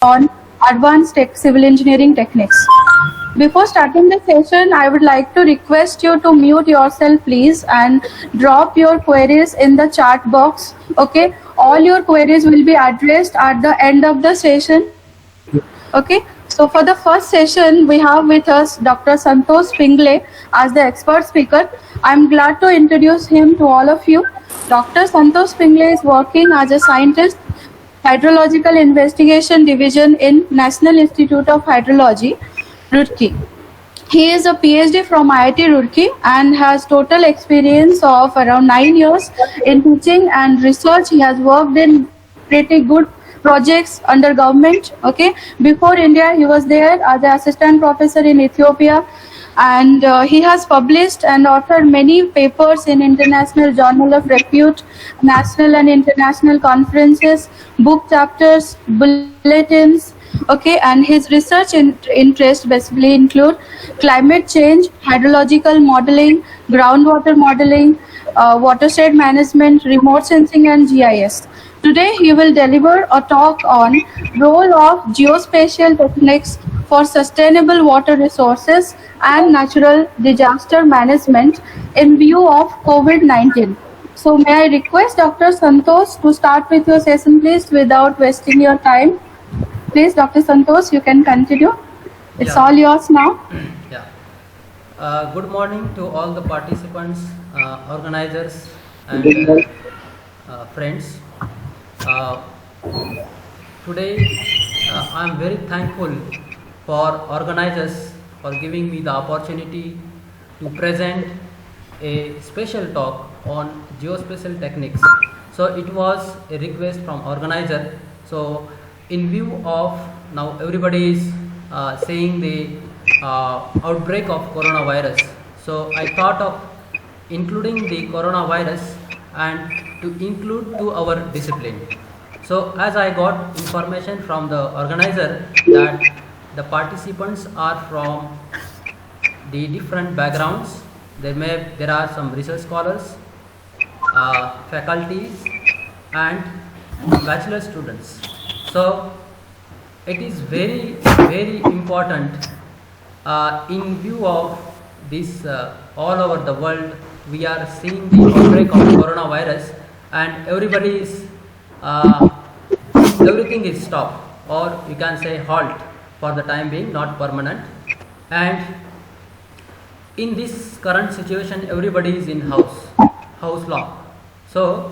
on advanced civil engineering techniques. Before starting the session, I would like to request you to mute yourself, please, and drop your queries in the chat box. Okay, all your queries will be addressed at the end of the session. Okay, so for the first session, we have with us Dr. Santosh Pingle as the expert speaker. I'm glad to introduce him to all of you. Dr. Santosh Pingle is working as a scientist, Hydrological Investigation Division in National Institute of Hydrology, Roorkee. He is a PhD from IIT Roorkee and has total experience of around 9 years in teaching and research. He has worked in pretty good projects under government. Okay, before India, he was there as an assistant professor in Ethiopia, and he has published and authored many papers in international journal of repute, national and international conferences, book chapters, bulletins. Okay, and his research interests basically include climate change, hydrological modeling, groundwater modeling, watershed management, remote sensing, and GIS. Today, he will deliver a talk on role of geospatial techniques for sustainable water resources and natural disaster management in view of COVID-19. So, may I request Dr. Santosh to start with your session, please, without wasting your time. Please, Dr. Santosh, you can continue. It's all yours now. Yeah. Good morning to all the participants, organizers, and friends. Today, I am very thankful for organizers for giving me the opportunity to present a special talk on geospatial techniques. So it was a request from organizer. So in view of now everybody is saying the outbreak of coronavirus, so I thought of including the coronavirus and to include to our discipline. So as I got information from the organizer that the participants are from the different backgrounds, there are some research scholars, faculties, and bachelor students. So it is very important in view of this all over the world we are seeing the outbreak of coronavirus, and everybody is everything is stopped, or you can say halt for the time being, not permanent. And in this current situation everybody is in house lock. So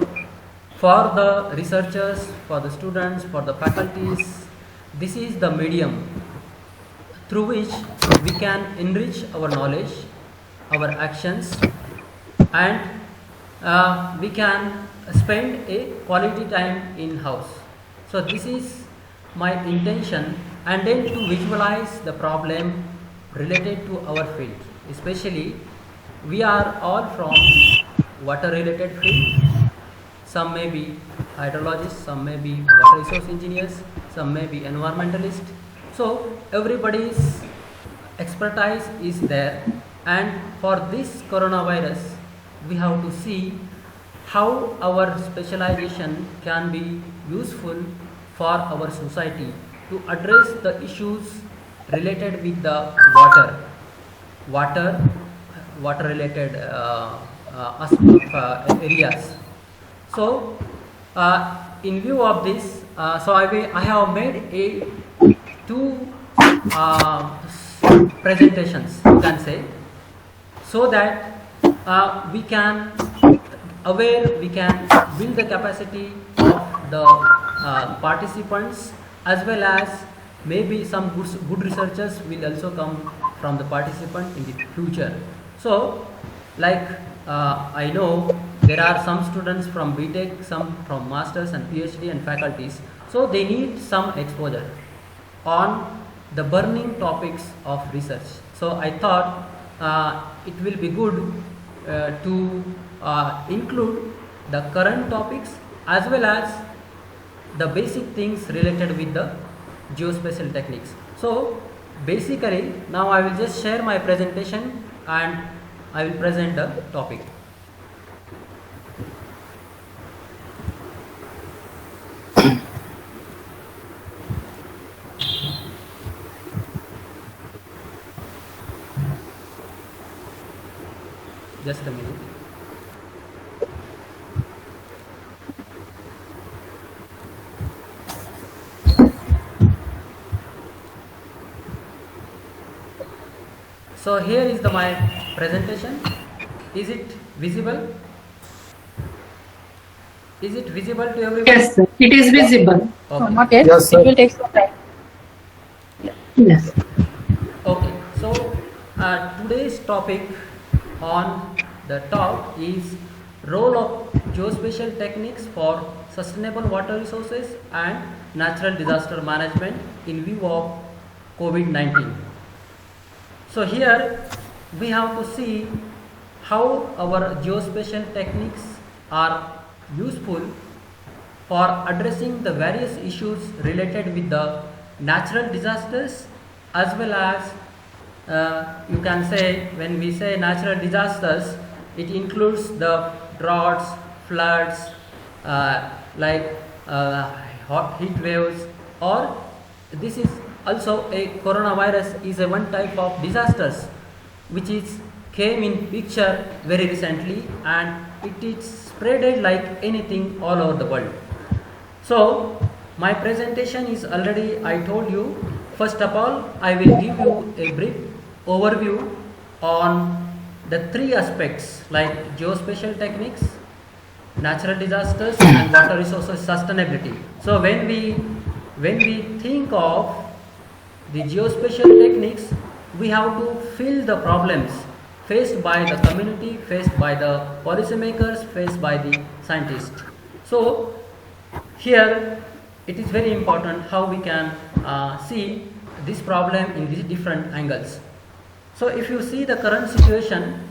for the researchers, for the students, for the faculties, this is the medium through which we can enrich our knowledge, our actions, and we can spend a quality time in house. So this is my intention, and then to visualize the problem related to our field. Especially we are all from water related field. Some may be hydrologists, some may be water resource engineers, some may be environmentalists. So everybody's expertise is there, and for this coronavirus we have to see how our specialization can be useful for our society to address the issues related with the water related areas. So in view of this, so I have made two presentations, you can say, so that we can build the capacity of the participants, as well as maybe some good researchers will also come from the participant in the future. So like I know there are some students from BTech, some from masters and PhD and faculties, so they need some exposure on the burning topics of research. So I thought it will be good to include the current topics as well as the basic things related with the geospatial techniques. So basically now I will just share my presentation and I will present the topic. Just a minute. So here is my presentation. Is it visible? Is it visible to everyone? Yes, sir. It is visible. No, Okay. not yet. Yes, sir. It will take some time. Yes. Okay. So today's topic on the talk is role of geospatial techniques for sustainable water resources and natural disaster management in view of COVID-19. So here we have to see how our geospatial techniques are useful for addressing the various issues related with the natural disasters, as well as you can say, when we say natural disasters, it includes the droughts, floods, like hot heat waves, or this is also a coronavirus is a one type of disasters which is came in picture very recently, and it is spreaded like anything all over the world. So my presentation is already, I told you, first of all I will give you a brief overview on the three aspects like geospatial techniques, natural disasters and water resources sustainability. So when we think of the geospatial techniques, we have to fill the problems faced by the community, faced by the policymakers, faced by the scientists. So here it is very important how we can see this problem in these different angles. So if you see the current situation,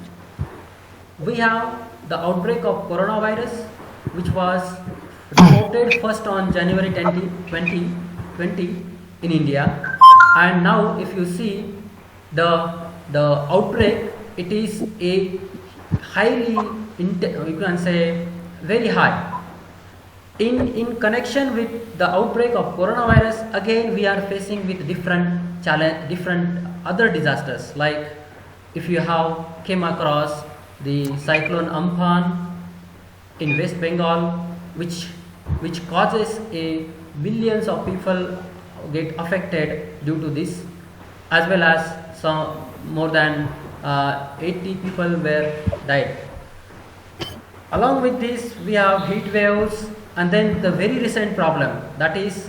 we have the outbreak of coronavirus, which was reported first on January 2020 in India, and now if you see the outbreak, it is a highly, you can say very high. In connection with the outbreak of coronavirus, again we are facing with different challenge, different other disasters, like if you have came across the cyclone Amphan in West Bengal, which causes a millions of people get affected due to this, as well as some more than 80 people were died. Along with this, we have heat waves, and then the very recent problem, that is,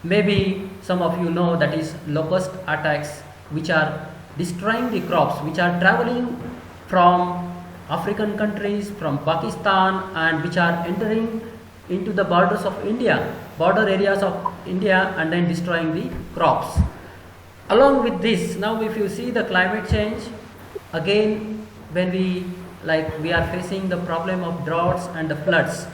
maybe some of you know, that is locust attacks, which are destroying the crops, which are traveling from African countries, from Pakistan, and which are entering into the borders of India, border areas of India, and then destroying the crops. Along with this, now if you see the climate change, again when we are facing the problem of droughts and the floods,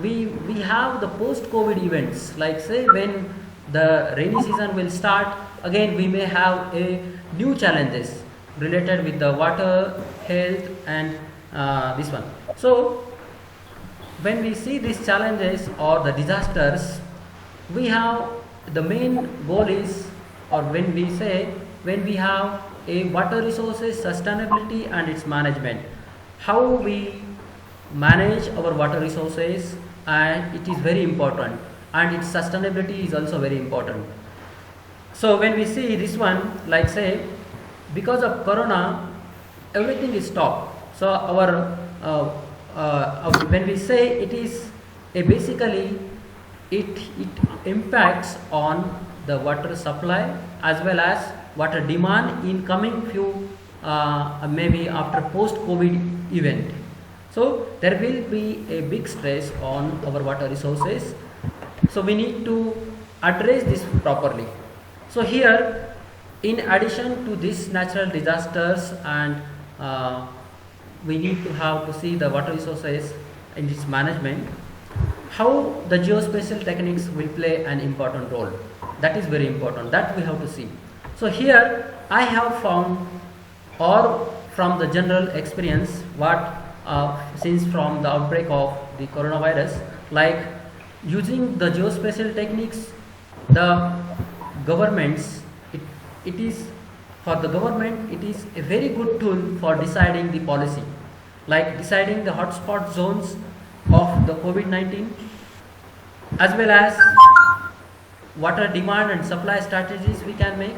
we have the post-COVID events, like say when the rainy season will start, again we may have a new challenges related with the water, health, and this one. So when we see these challenges or the disasters, we have the main goal is, or when we have a water resources sustainability and its management, how we manage our water resources, and it is very important, and its sustainability is also very important. So when we see this one, like say because of corona everything is stopped, so our when we say it is a basically it impacts on the water supply as well as water demand in coming few maybe after post COVID event. So there will be a big stress on our water resources, so we need to address this properly. So here, in addition to these natural disasters, and we need to have to see the water resources in its management, how the geospatial techniques will play an important role. That is very important, that we have to see. So here I have found, or from the general experience, what since from the outbreak of the coronavirus, like using the geospatial techniques, the governments, it is for the government, it is a very good tool for deciding the policy. like deciding the hotspot zones of the COVID-19, as well as water demand and supply strategies we can make,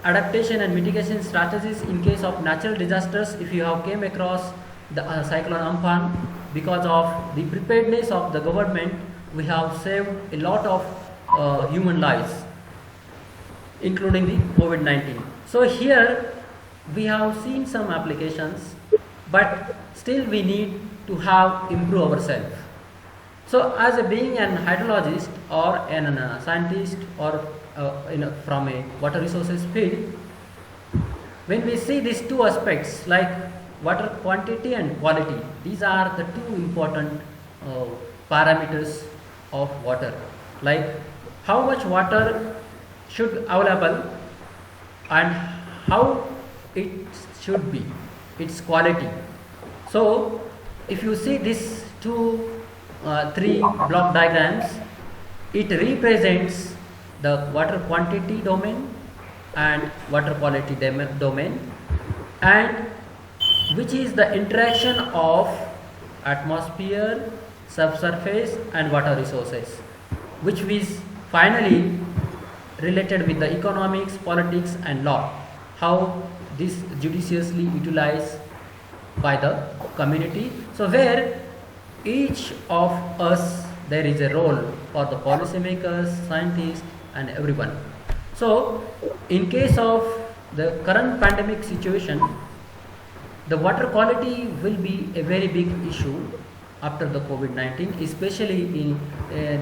adaptation and mitigation strategies in case of natural disasters. If you have came across the cyclone Amphan, because of the preparedness of the government, we have saved a lot of human lives, including the COVID-19. So here we have seen some applications, but still we need to have improve ourselves. So as a being an hydrologist or an scientist or from a water resources field, when we see these two aspects like water quantity and quality, these are the two important parameters of water, like how much water should available and how it should be, its quality. So if you see these three block diagrams, it represents the water quantity domain and water quality domain, and which is the interaction of atmosphere, subsurface and water resources, which is finally related with the economics, politics and law, how this judiciously utilized by the community. So where each of us, there is a role for the policymakers, scientists and everyone. So in case of the current pandemic situation, the water quality will be a very big issue after the COVID-19, especially in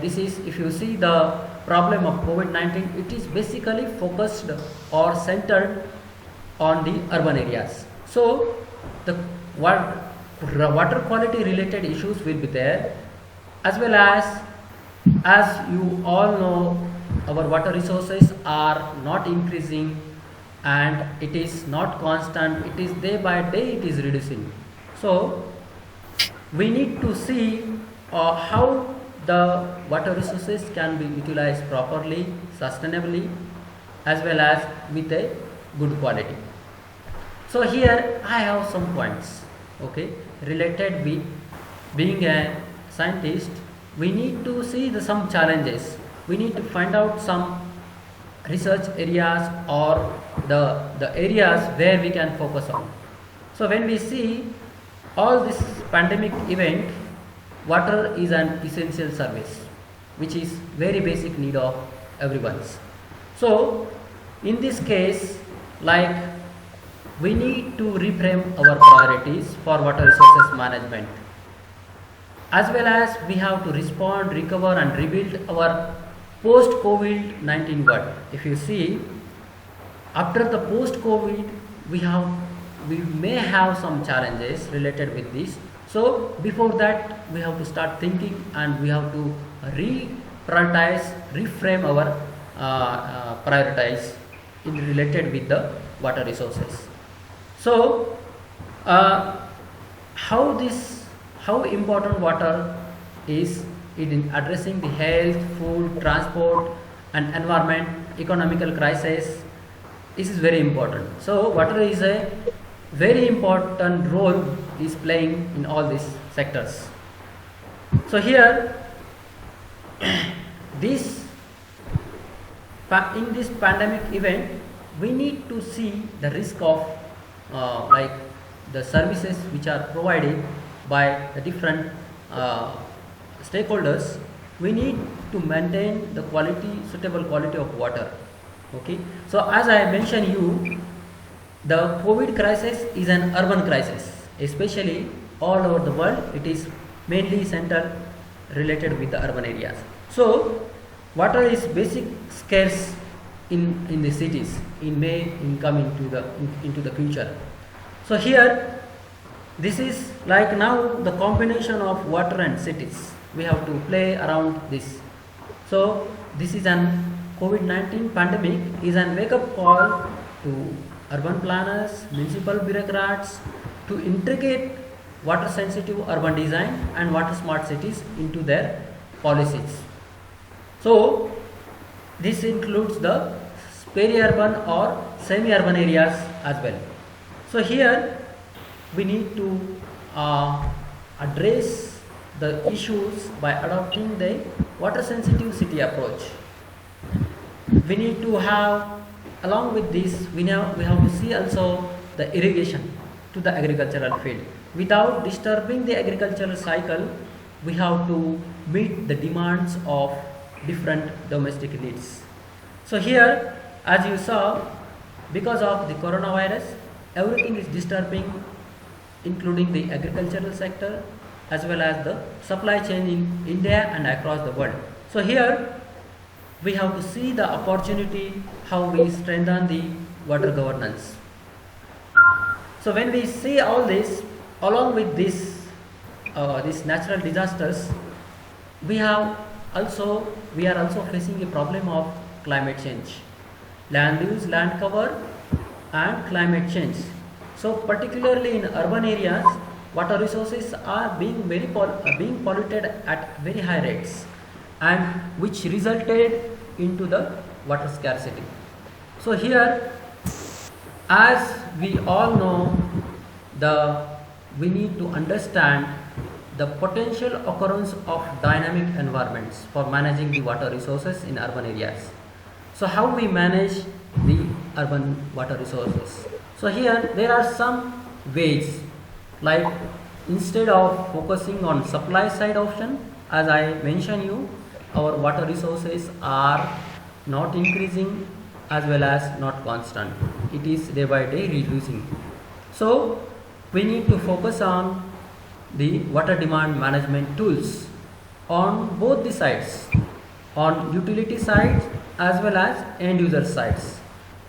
this is, if you see the problem of COVID-19, it is basically focused or centered on the urban areas. So the water quality related issues will be there, as well as you all know, our water resources are not increasing and it is not constant, it is day by day it is reducing. So we need to see how the water resources can be utilized properly, sustainably, as well as with a good quality. So here I have some points, okay, related with being a scientist. We need to see some challenges. We need to find out some research areas or the areas where we can focus on. So when we see all this pandemic event, water is an essential service, which is very basic need of everyone's. So in this case, like, we need to reframe our priorities for water resources management, as well as we have to respond, recover and rebuild our post-COVID-19 world. If you see, after the post-COVID, we may have some challenges related with this. So before that, we have to start thinking and we have to reprioritize, reframe our priorities in related with the water resources. So how important water is in addressing the health, food, transport and environment, economical crisis, this is very important. So water is a very important role is playing in all these sectors. So here in this pandemic event, we need to see the risk of like the services which are provided by the different stakeholders. We need to maintain the suitable quality of water. Okay, so as I mentioned you, the COVID crisis is an urban crisis, especially all over the world. It is mainly centered related with the urban areas. So water is basic scarce in the cities in coming into the future. So here this is like now the combination of water and cities, we have to play around this. So this is an COVID-19 pandemic is an wake-up call to urban planners, municipal bureaucrats to integrate water sensitive urban design and water smart cities into their policies. So this includes the peri-urban or semi-urban areas as well. So here we need to address the issues by adopting the water sensitive city approach. We need to have, along with this, we have to see also the irrigation to the agricultural field. Without disturbing the agricultural cycle, we have to meet the demands of different domestic needs. So here, as you saw, because of the coronavirus, everything is disturbing, including the agricultural sector as well as the supply chain in India and across the world. So here we have to see the opportunity how we strengthen the water governance. So when we see all this, along with this, these natural disasters, we are also facing a problem of climate change, land use, land cover, and climate change. So particularly in urban areas, water resources are being being polluted at very high rates, and which resulted into the water scarcity. So here, as we all know, we need to understand the potential occurrence of dynamic environments for managing the water resources in urban areas. So how we manage the urban water resources? So here there are some ways, like instead of focusing on supply side option, as I mentioned you, our water resources are not increasing as well as not constant. It is day by day reducing. So we need to focus on the water demand management tools on both the sides, on utility sides as well as end user sides,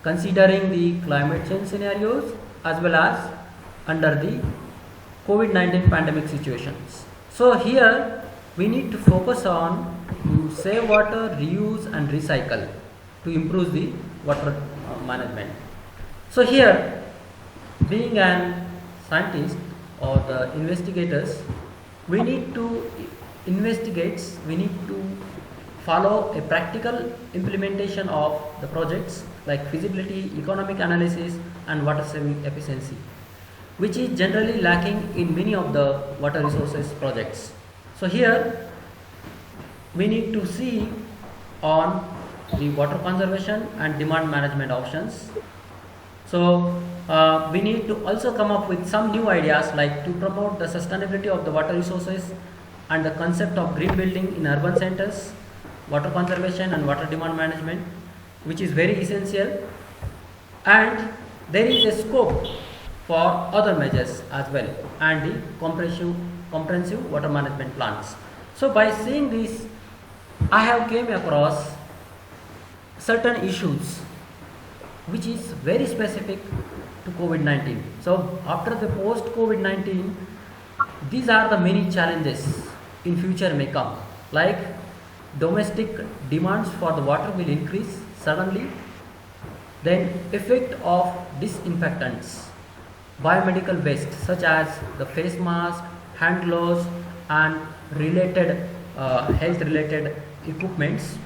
considering the climate change scenarios as well as under the COVID-19 pandemic situations. So here we need to focus on to save water, reuse and recycle to improve the water management. So here, being an scientist or the investigators, we need to follow a practical implementation of the projects like feasibility, economic analysis and water saving efficiency, which is generally lacking in many of the water resources projects. So here we need to see on the water conservation and demand management options. So we need to also come up with some new ideas, like to promote the sustainability of the water resources and the concept of green building in urban centers, water conservation and water demand management, which is very essential. And there is a scope for other measures as well, and the comprehensive water management plans. So by seeing this, I have came across certain issues which is very specific to COVID-19. So after the post COVID-19, these are the many challenges in future may come, like domestic demands for the water will increase suddenly, then effect of disinfectants, biomedical waste such as the face mask, hand gloves and related health related equipments,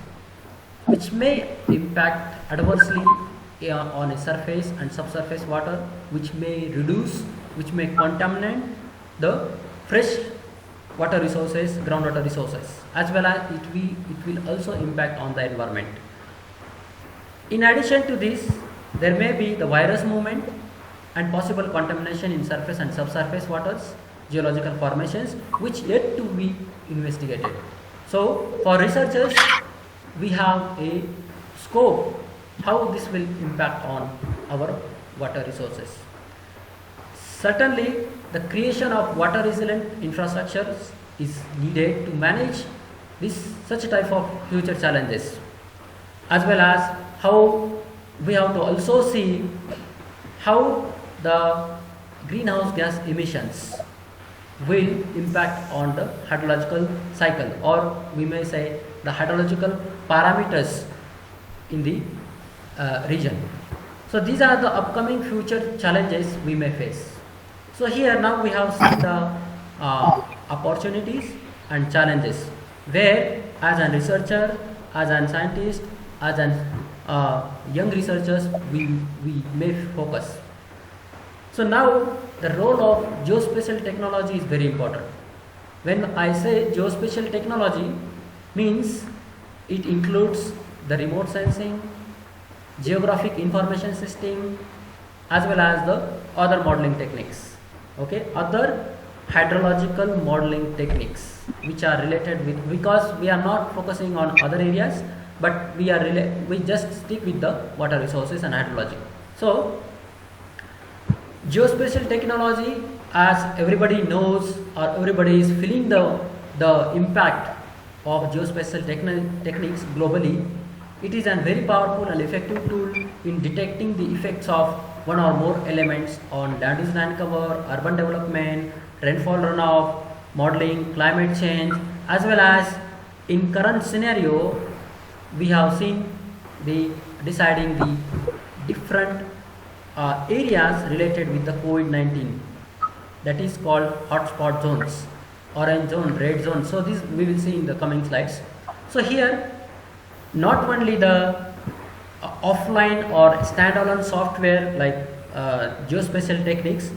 which may impact adversely on a surface and subsurface water, which may contaminate the fresh water resources, groundwater resources, as well as it will also impact on the environment. In addition to this, there may be the virus movement and possible contamination in surface and subsurface waters, geological formations, which yet to be investigated. So for researchers, we have a scope how this will impact on our water resources. Certainly, the creation of water resilient infrastructures is needed to manage such type of future challenges, as well as how we have to also see how the greenhouse gas emissions will impact on the hydrological cycle, or we may say the hydrological parameters in the region. So these are the upcoming future challenges we may face. So here now we have seen the opportunities and challenges, where as a researcher, as a scientist, as an young researchers, we may focus. So now the role of geospatial technology is very important. When I say geospatial technology, means it includes the remote sensing, geographic information system, as well as the other modeling techniques. Okay, other hydrological modeling techniques which are related with, because we are not focusing on other areas, but we just stick with the water resources and hydrology. So geospatial technology, as everybody knows or everybody is feeling the impact of geospatial techniques globally, it is a very powerful and effective tool in detecting the effects of one or more elements on land use, land cover, urban development, rainfall runoff, modeling, climate change, as well as in current scenario we have seen the deciding the different areas related with the COVID-19, that is called hotspot zones, orange zone, red zone. So this we will see in the coming slides. So here not only the offline or standalone software like geospatial techniques,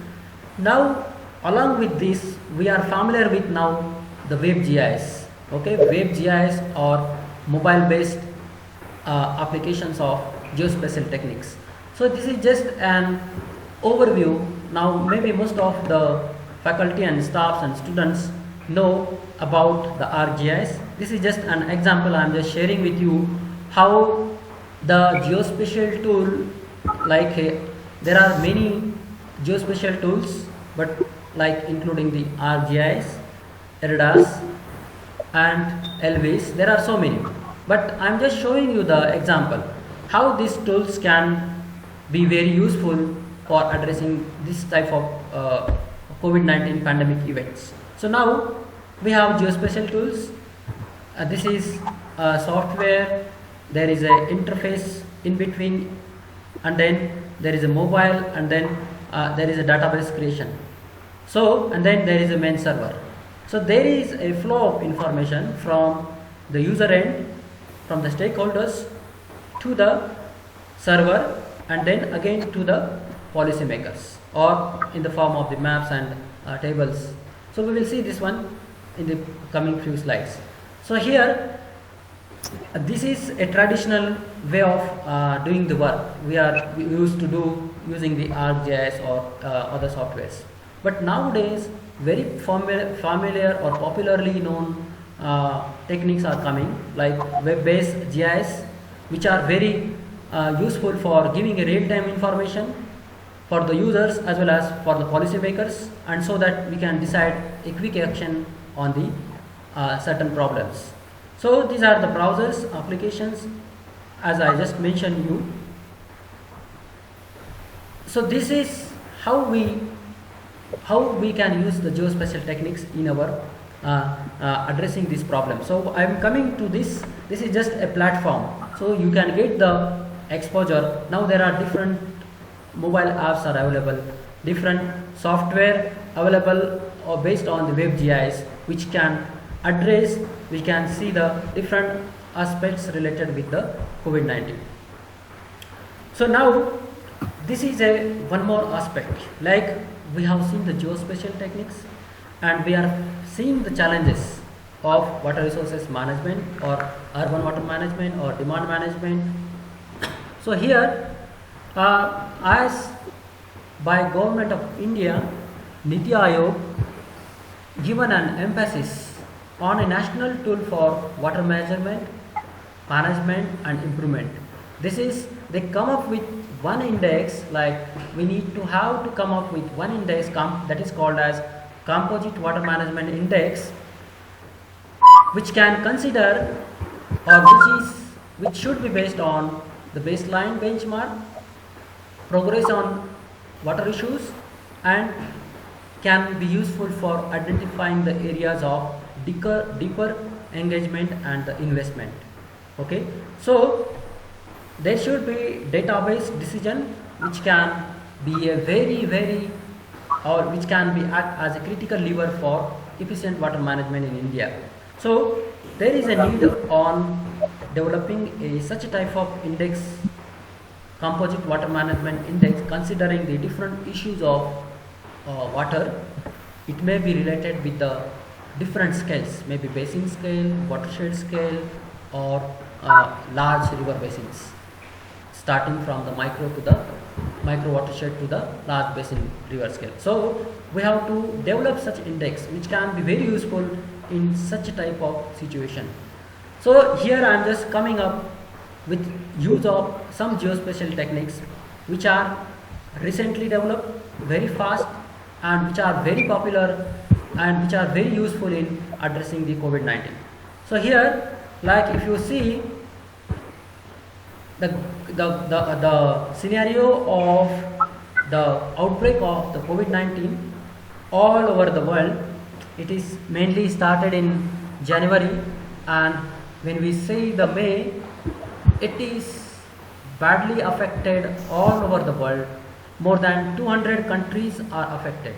now along with this we are familiar with now the web GIS. Okay, web GIS or mobile based applications of geospatial techniques. So this is just an overview. Now maybe most of the faculty and staffs and students know about the ArcGIS. This is just an example. I am just sharing with you how the geospatial tool, like there are many geospatial tools, but like including the ArcGIS, ERDAS and ELVIS, there are so many, but I am just showing you the example how these tools can be very useful for addressing this type of COVID-19 pandemic events. So now we have geospatial tools. This is software, there is a interface in between, and then there is a mobile, and then there is a database creation. So and then there is a main server. So there is a flow of information from the user end, from the stakeholders to the server, and then again to the policymakers, or in the form of the maps and tables. So we will see this one in the coming few slides. So here this is a traditional way of doing the work we used to do using the ArcGIS or other softwares. But nowadays very familiar or popularly known techniques are coming, like web-based GIS, which are very useful for giving a real-time information for the users as well as for the policymakers, and so that we can decide a quick action on the certain problems. So these are the browsers, applications, as I just mentioned you. So this is how we can use the geospatial techniques in our addressing this problem. So I am coming to this. This is just a platform, so you can get the exposure. Now there are different mobile apps are available, different software available or based on the web GIS, which can address, we can see the different aspects related with the COVID-19. So now this is a one more aspect, like we have seen the geospatial techniques and we are seeing the challenges of water resources management or urban water management or demand management. So here as by Government of India, Niti Aayog given an emphasis on a national tool for water measurement, management and improvement. This is, they come up with one index, like we need to have to come up with one index that is called as Composite Water Management Index, which can consider or which should be based on the baseline benchmark, progress on water issues, and can be useful for identifying the areas of deeper engagement and the investment. Okay, so there should be database decision which can be a very or which can be act as a critical lever for efficient water management in India. So there is a need on developing such a type of index composite water management index, considering the different issues of water. It may be related with the different scales, maybe basin scale, watershed scale, or large river basins, starting from the micro watershed to the large basin river scale. So we have to develop such index which can be very useful in such a type of situation. So here I am just coming up with use of some geospatial techniques which are recently developed, very fast, and which are very popular and which are very useful in addressing the COVID-19. So here, like if you see the scenario of the outbreak of the COVID-19 all over the world, it is mainly started in January, and when we say the May, it is badly affected all over the world. More than 200 countries are affected.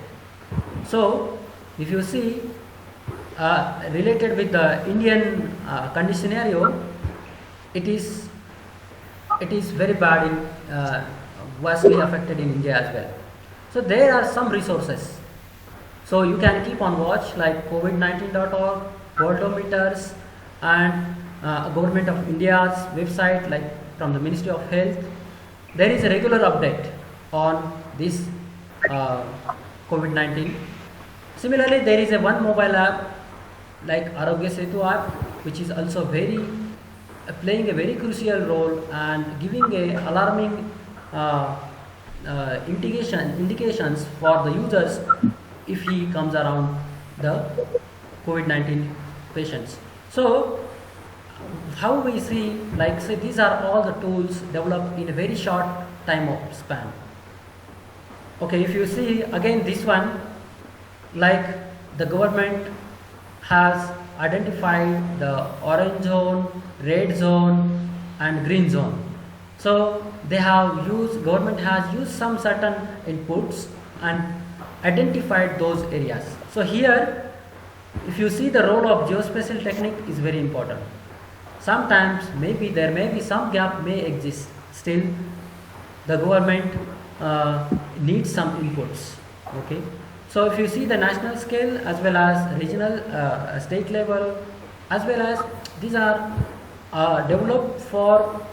So if you see related with the Indian country scenario, it is very bad in vastly affected in India as well. So there are some resources. So you can keep on watch like covid19.org, worldometers, and Government of India's website, like from the Ministry of Health. There is a regular update on this COVID-19. Similarly, there is a one mobile app like Arogya Setu app, which is also very playing a very crucial role and giving a alarming indications for the users if he comes around the COVID-19 patients. So how we see, like say, these are all the tools developed in a very short time of span. Okay, if you see again this one, like the government has identified the orange zone, red zone, and green zone. So they have used, government has used some certain inputs and identified those areas. So here, if you see, the role of geospatial technique is very important. Sometimes maybe there may be some gap may exist, still the government needs some inputs. Okay, so if you see the national scale as well as regional state level, as well as these are developed for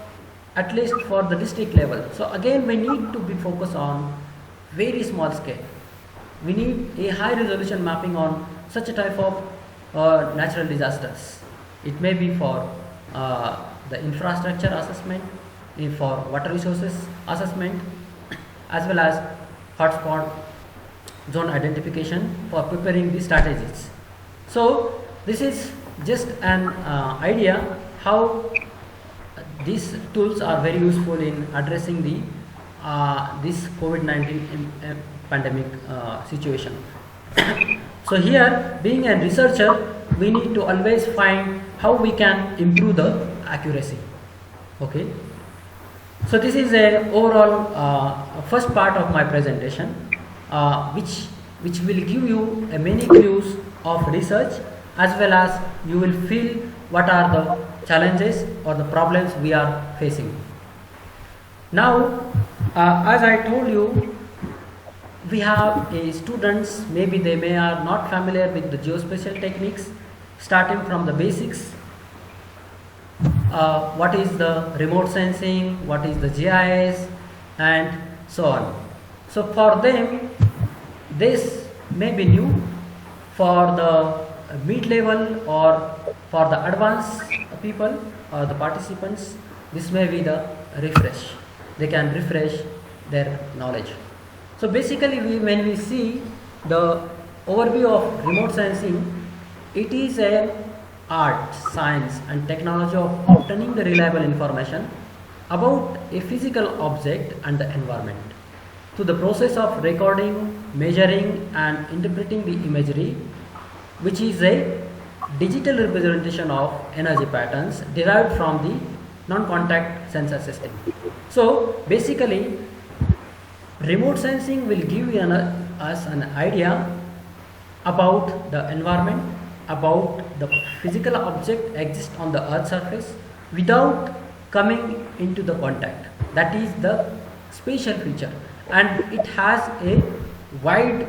at least for the district level. So again we need to be focused on very small scale. We need a high resolution mapping on such a type of natural disasters. It may be for the infrastructure assessment, for water resources assessment, as well as hotspot zone identification for preparing the strategies. So this is just an idea how these tools are very useful in addressing the this COVID-19 pandemic situation. So here, being a researcher, we need to always find how we can improve the accuracy. Okay, so this is a overall first part of my presentation, which will give you many clues of research, as well as you will feel what are the challenges or the problems we are facing. Now, as I told you, we have students, maybe they may are not familiar with the geospatial techniques, starting from the basics. What is the remote sensing, what is the GIS, and so on. So for them, this may be new. For the mid-level or for the advanced people or the participants, this may be the refresh. They can refresh their knowledge. So basically, when we see the overview of remote sensing, it is a art, science, and technology of obtaining the reliable information about a physical object and the environment through the process of recording, measuring, and interpreting the imagery, which is a digital representation of energy patterns derived from the non-contact sensor system. So basically, remote sensing will give us an idea about the environment, about the physical object exists on the earth surface without coming into the contact. That is the special feature, and it has a wide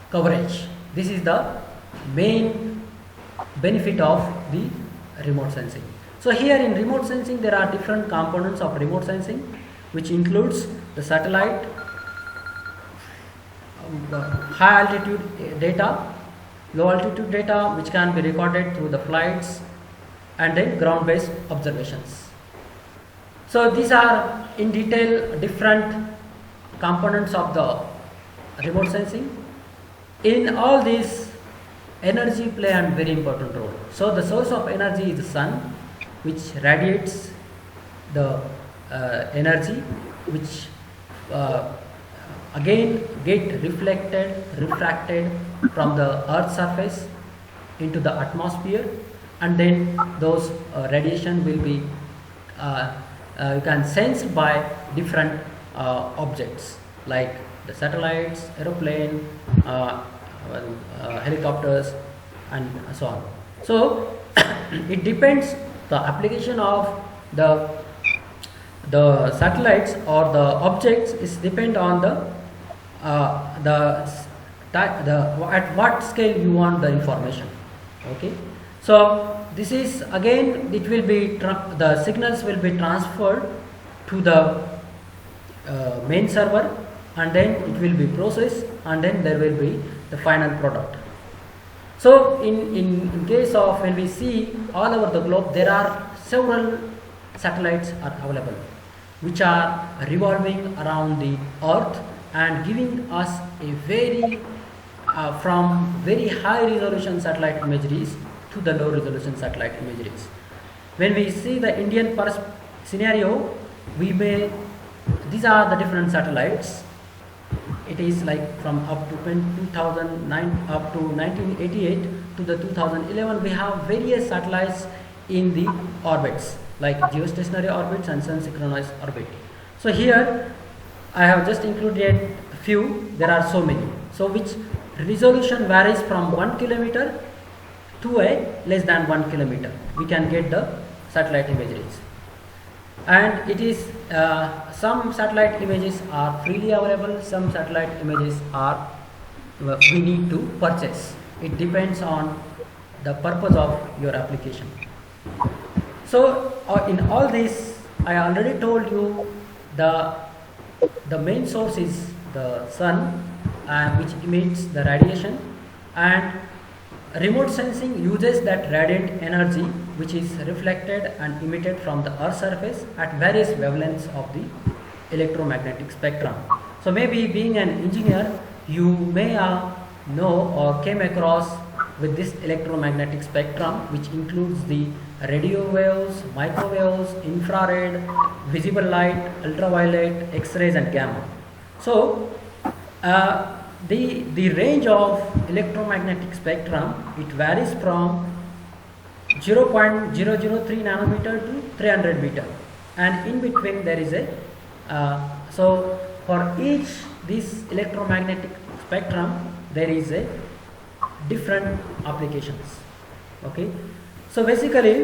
coverage. This is the main benefit of the remote sensing. So here in remote sensing there are different components of remote sensing, which includes the satellite, high altitude data, low altitude data which can be recorded through the flights, and then ground based observations. So these are in detail different components of the remote sensing. In all these, energy play a very important role. So the source of energy is the sun, which radiates the energy, which again get refracted from the earth's surface into the atmosphere, and then those radiation will be you can sensed by different objects like the satellites, aeroplane, helicopters, and so on. So it depends the application of the satellites or the objects is depend on at what scale you want the information. Okay, so this is again it will be the signals will be transferred to the main server, and then it will be processed, and then there will be the final product. So in case of when we see all over the globe, there are several satellites are available which are revolving around the earth and giving us a very from very high resolution satellite imageries to the low resolution satellite imageries. When we see the Indian scenario, these are the different satellites. It is like from up to 2009 up to 1988 to the 2011, we have various satellites in the orbits like geostationary orbits and sun synchronous orbit. So here I have just included a few. There are so many. So which resolution varies from 1 kilometer to a less than 1 kilometer. We can get the satellite imageries, and it is some satellite images are freely available, some satellite images are we need to purchase. It depends on the purpose of your application. So in all this, I already told you the main source is the sun, which emits the radiation, and remote sensing uses that radiant energy which is reflected and emitted from the earth's surface at various wavelengths of the electromagnetic spectrum. So maybe being an engineer, you may know or came across with this electromagnetic spectrum, which includes the radio waves, microwaves, infrared, visible light, ultraviolet, X-rays, and gamma. So the range of electromagnetic spectrum, it varies from 0.003 nanometer to 300 meter, and in between there is a so for each this electromagnetic spectrum there is a different applications. Okay, so basically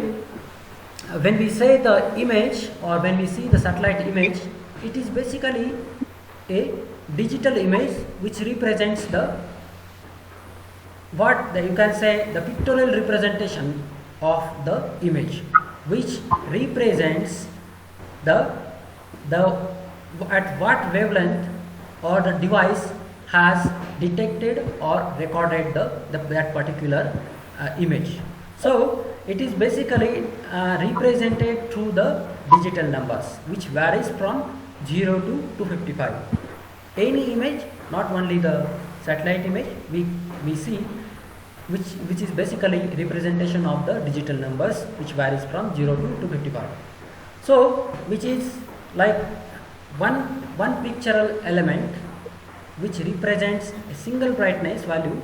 when we say the image or when we see the satellite image, it is basically a digital image which represents the you can say the pictorial representation of the image, which represents the at what wavelength or the device has detected or recorded that particular image. So it is basically represented through the digital numbers, which varies from 0 to 255. Any image, not only the satellite image, we see which is basically representation of the digital numbers, which varies from 0 to 255. So which is like one pictorial element which represents a single brightness value,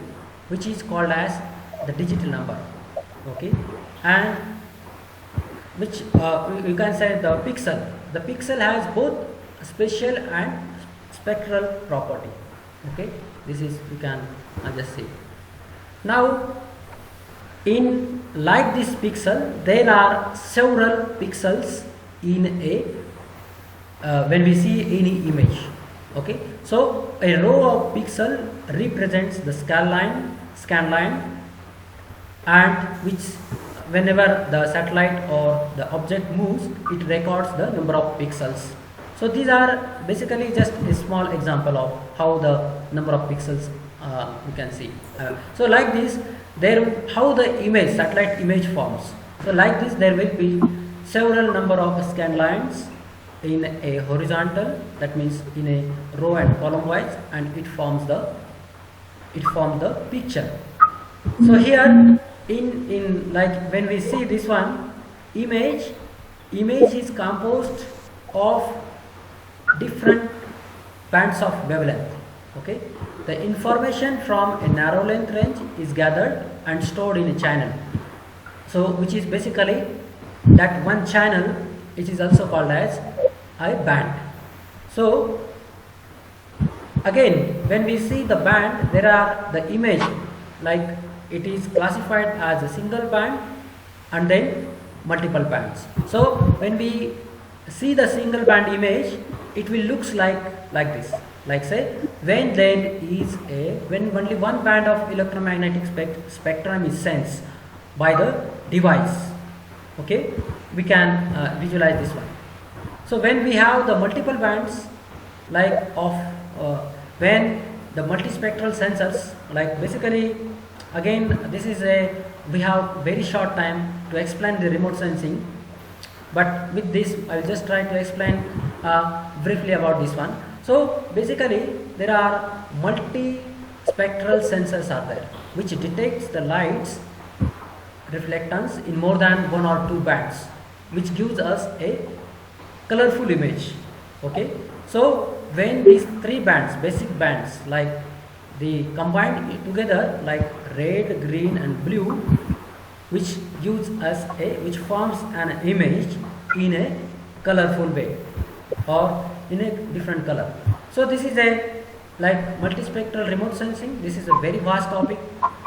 which is called as the digital number. Okay, and which you can say the pixel. The pixel has both spatial and spectral property. Okay, this is we can just see. Now in like this pixel, there are several pixels in a when we see any image. Okay, so a row of pixel represents the scan line, and which whenever the satellite or the object moves, it records the number of pixels. So these are basically just a small example of how the number of pixels you can see. So like this, how the image satellite image forms. So like this, there will be several number of scan lines in a horizontal, that means in a row and column wise, and it forms the picture. So here in like when we see this one image is composed of different bands of wavelength. Okay, the information from a narrow length range is gathered and stored in a channel, so which is basically that one channel, which is also called as a band. So again, when we see the band, there are the image, like it is classified as a single band and then multiple bands. So when we see the single band image, it will looks like this. Like say, when only one band of electromagnetic spectrum is sensed by the device. Okay, we can visualize this one. So when we have the multiple bands, like of when the multispectral sensors, like basically, again this is we have very short time to explain the remote sensing, but with this I will just try to explain briefly about this one. So basically, there are multispectral sensors are there, which detects the light's reflectance in more than one or two bands, which gives us a colorful image. Okay, so when these three bands, basic bands, like they combined together, like red, green and blue, which gives us which forms an image in a colorful way or in a different color. So this is a like multispectral remote sensing. This is a very vast topic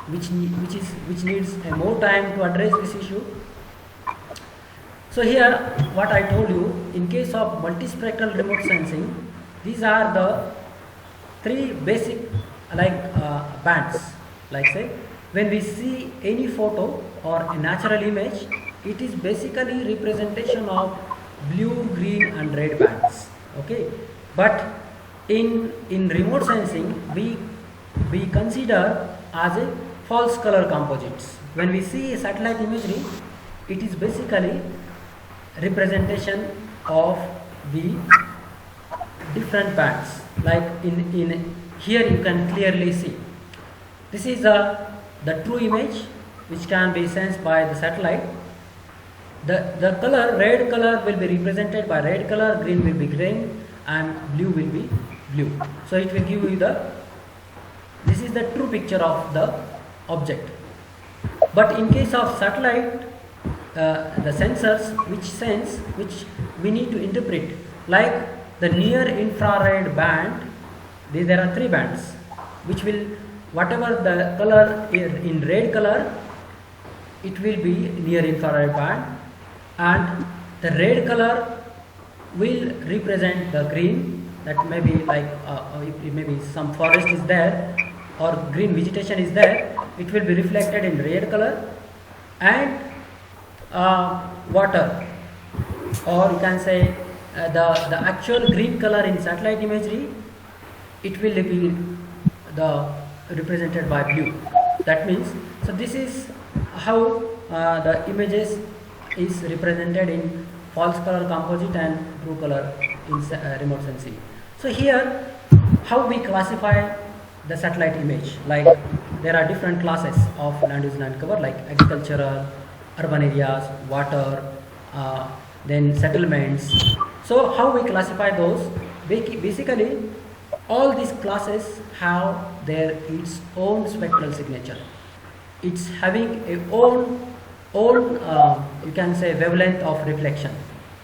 which needs a more time to address this issue. So here what I told you, in case of multispectral remote sensing, these are the three basic bands. Like say, when we see any photo or a natural image, it is basically representation of blue, green and red bands. Okay, but in remote sensing we consider as a false color composites. When we see satellite imagery, it is basically representation of the different bands. Like in here you can clearly see this is the true image which can be sensed by the satellite. The color, red color will be represented by red color, green will be green and blue will be blue. So it will give you this is the true picture of the object. But in case of satellite, the sensors which we need to interpret, like the near infrared band, there are three bands which will, whatever the color in red color, it will be near infrared band, and the red color will represent the green, that may be like maybe some forest is there or green vegetation is there, it will be reflected in red color, and water, or you can say the actual green color in satellite imagery, it will be represented by blue. That means, so this is how the images is represented in false color composite and true color in remote sensing. So here, how we classify the satellite image, like there are different classes of land use land cover, like agricultural, urban areas, water, then settlements. So how we classify those? Basically, all these classes have its own spectral signature. It's having a own you can say wavelength of reflection.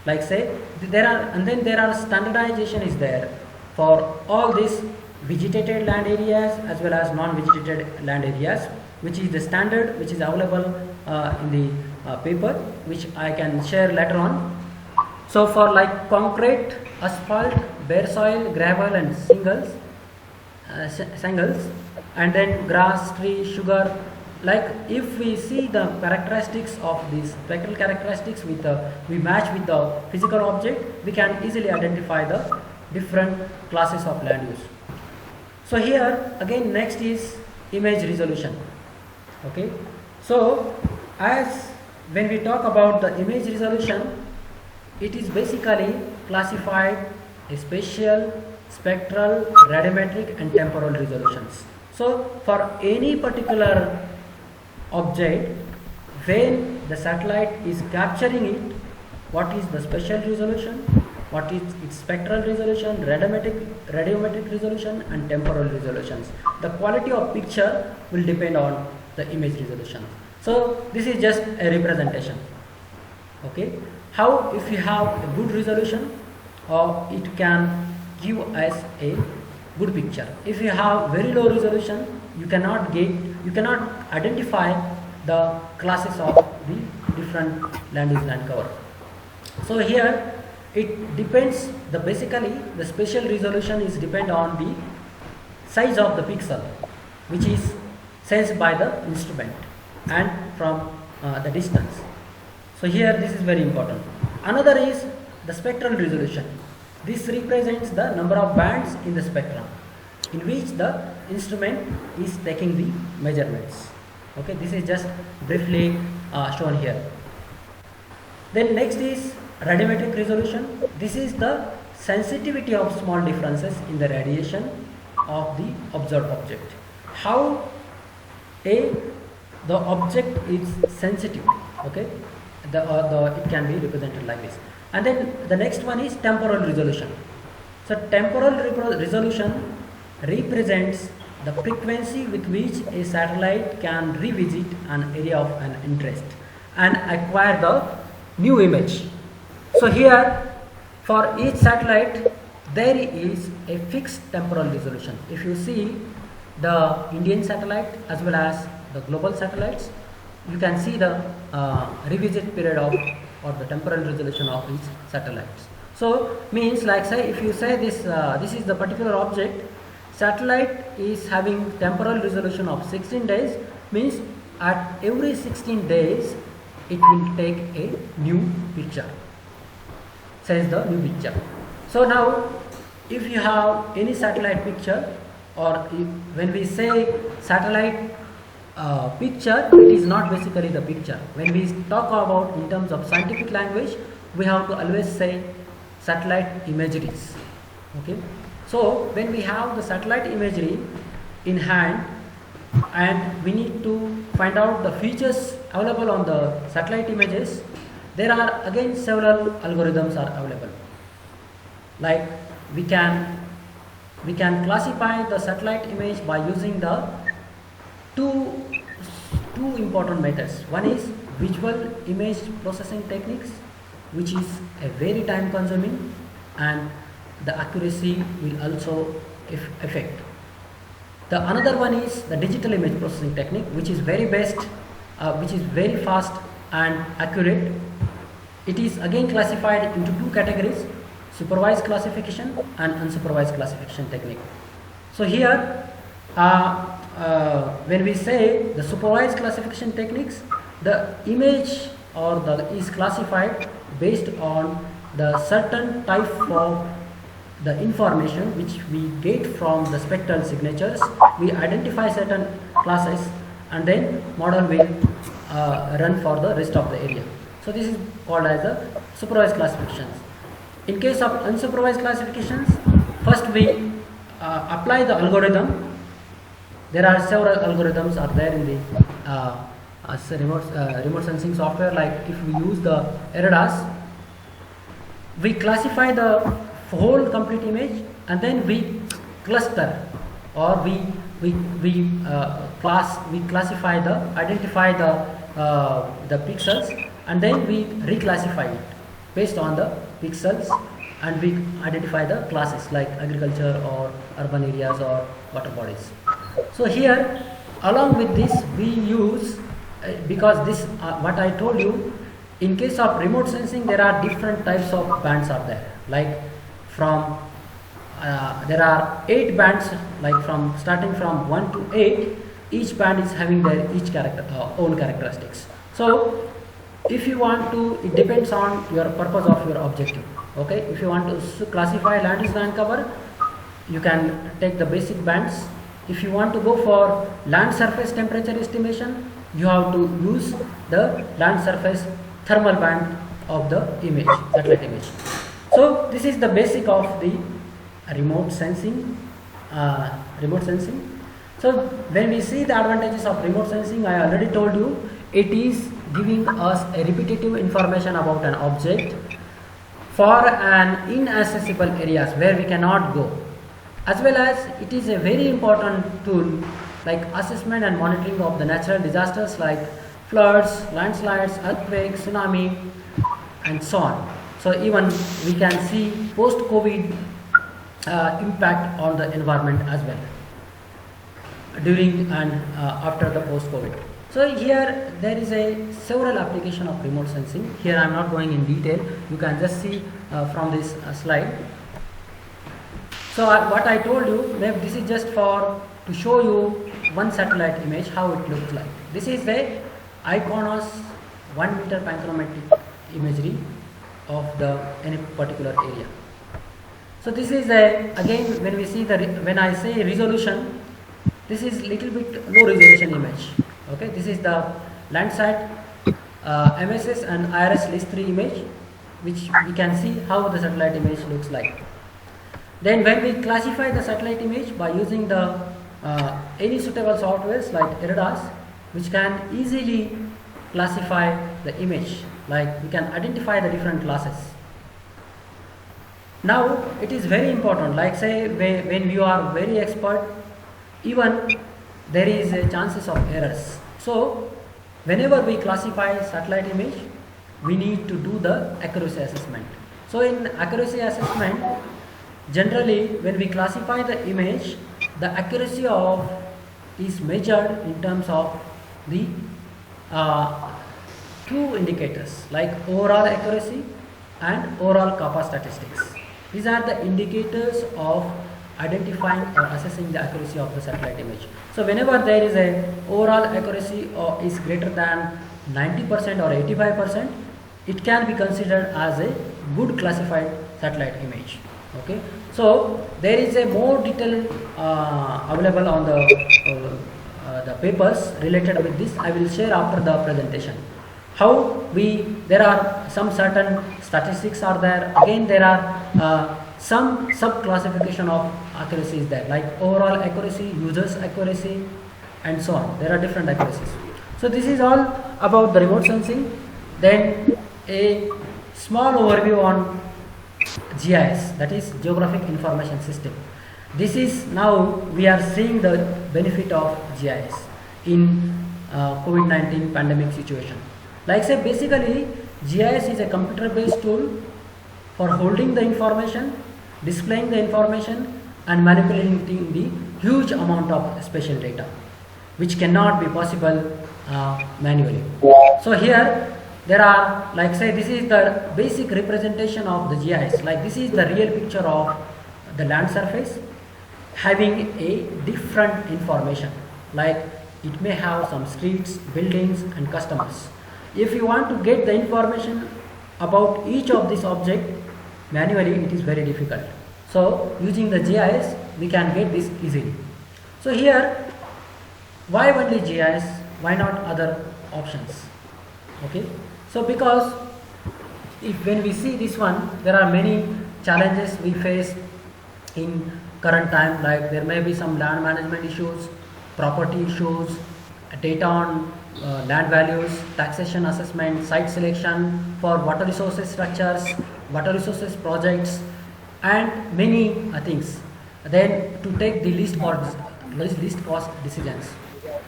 Like say there are standardization is there for all these vegetated land areas as well as non-vegetated land areas, which is the standard which is available in the paper, which I can share later on. So for like concrete, asphalt, bare soil, gravel and shingles, and then grass, tree, sugar, like if we see the characteristics of these spectral characteristics with we match with the physical object, we can easily identify the different classes of land use. So here again next is image resolution. Okay, so as when we talk about the image resolution, it is basically classified as spatial, spectral, radiometric and temporal resolutions. So for any particular object, when the satellite is capturing it, what is the spatial resolution, what is its spectral resolution, radiometric resolution and temporal resolutions. The quality of picture will depend on the image resolution. So this is just a representation. Okay, how if you have a good resolution, or it can give us a good picture. If you have very low resolution, you cannot identify the classes of the different land use land cover. So here it depends, basically the spatial resolution is depend on the size of the pixel which is sensed by the instrument and from the distance. So here this is very important. Another is the spectral resolution. This represents the number of bands in the spectrum in which the instrument is taking the measurements. Okay, this is just briefly shown here. Then next is radiometric resolution. This is the sensitivity of small differences in the radiation of the observed object. How the object is sensitive. Okay, it can be represented like this. And then the next one is temporal resolution. So temporal resolution represents the frequency with which a satellite can revisit an area of an interest and acquire the new image. So here for each satellite there is a fixed temporal resolution. If you see the Indian satellite as well as the global satellites, you can see the revisit period of or the temporal resolution of each satellites. So means like say if you say this is the particular object, satellite is having temporal resolution of 16 days, means at every 16 days it will take a new picture, says the new picture. So now if you have any satellite picture, or when we say satellite picture, it is not basically the picture. When we talk about in terms of scientific language, we have to always say satellite imageries. Okay, so when we have the satellite imagery in hand and we need to find out the features available on the satellite images, there are again several algorithms are available. Like we can classify the satellite image by using the two important methods. One is visual image processing techniques, which is a very time consuming and the accuracy will also affect. The another one is the digital image processing technique, which is very best, which is very fast and accurate. It is again classified into two categories: supervised classification and unsupervised classification technique. So here when we say the supervised classification techniques, the image or is classified based on the certain type of the information which we get from the spectral signatures. We identify certain classes and then model will run for the rest of the area. So this is called as the supervised classifications. In case of unsupervised classifications, first we apply the algorithm. There are several algorithms are there in the remote sensing software. Like if we use the ERDAS, we classify the whole complete image and then we cluster, or we identify the pixels and then we reclassify it based on the pixels, and we identify the classes like agriculture or urban areas or water bodies. So here along with this we use because this what I told you, In case of remote sensing, there are different types of bands are there. Like from there are 8 bands, like from starting from 1 to 8. Each band is having their each own characteristics. So if you want to, it depends on your purpose of your objective. Okay, if you want to classify land use land cover, you can take the basic bands. If you want to go for land surface temperature estimation, you have to use the land surface thermal band of the image, satellite image. So this is the basic of the remote sensing. So when we see the advantages of remote sensing, I already told you, it is giving us a repetitive information about an object for an inaccessible areas where we cannot go, as well as it is a very important tool like assessment and monitoring of the natural disasters like floods, landslides, earthquakes, tsunami, and so on. So even we can see post-COVID impact on the environment as well during and after the post-COVID. So here there is a several application of remote sensing. Here I am not going in detail. You can just see from this slide. So what I told you, maybe this is just for to show you one satellite image how it looks like. This is the ICONOS 1 meter panchromatic imagery of the any particular area. So this is a, again when we see the when I say resolution, this is little bit low resolution image. Okay, this is the Landsat MSS and IRS list 3 image, which we can see how the satellite image looks like. Then when we classify the satellite image by using the any suitable softwares like ERDAS, which can easily classify the image, like we can identify the different classes. Now it is very important, like say when you are very expert, even there is a chances of errors. So whenever we classify satellite image, we need to do the accuracy assessment. So in accuracy assessment, generally when we classify the image, the accuracy of is measured in terms of the two indicators like overall accuracy and overall kappa statistics. These are the indicators of identifying or assessing the accuracy of the satellite image. So whenever there is a overall accuracy is greater than 90% or 85%, it can be considered as a good classified satellite image. Okay, so there is a more detail available on the papers related with this. I will share after the presentation. How there are some certain statistics are there. Again, there are some sub classification of accuracy is there, like overall accuracy, users accuracy, and so on. There are different accuracies. So this is all about the remote sensing. Then a small overview on GIS, that is Geographic Information System. This is now we are seeing the benefit of GIS in COVID-19 pandemic situation. Like say basically GIS is a computer based tool for holding the information, displaying the information, and manipulating the huge amount of spatial data, which cannot be possible manually. So here there are, like say this is the basic representation of the GIS, like this is the real picture of the land surface having a different information, like it may have some streets, buildings, and customers. If you want to get the information about each of this object manually, it is very difficult. So using the GIS we can get this easily. So here, why only GIS, why not other options? Okay, so because when we see this one, there are many challenges we face in current time, like there may be some land management issues, property issues, data on land values, taxation assessment, site selection for water resources structures, water resources projects, and many things. Then to take the least cost decisions.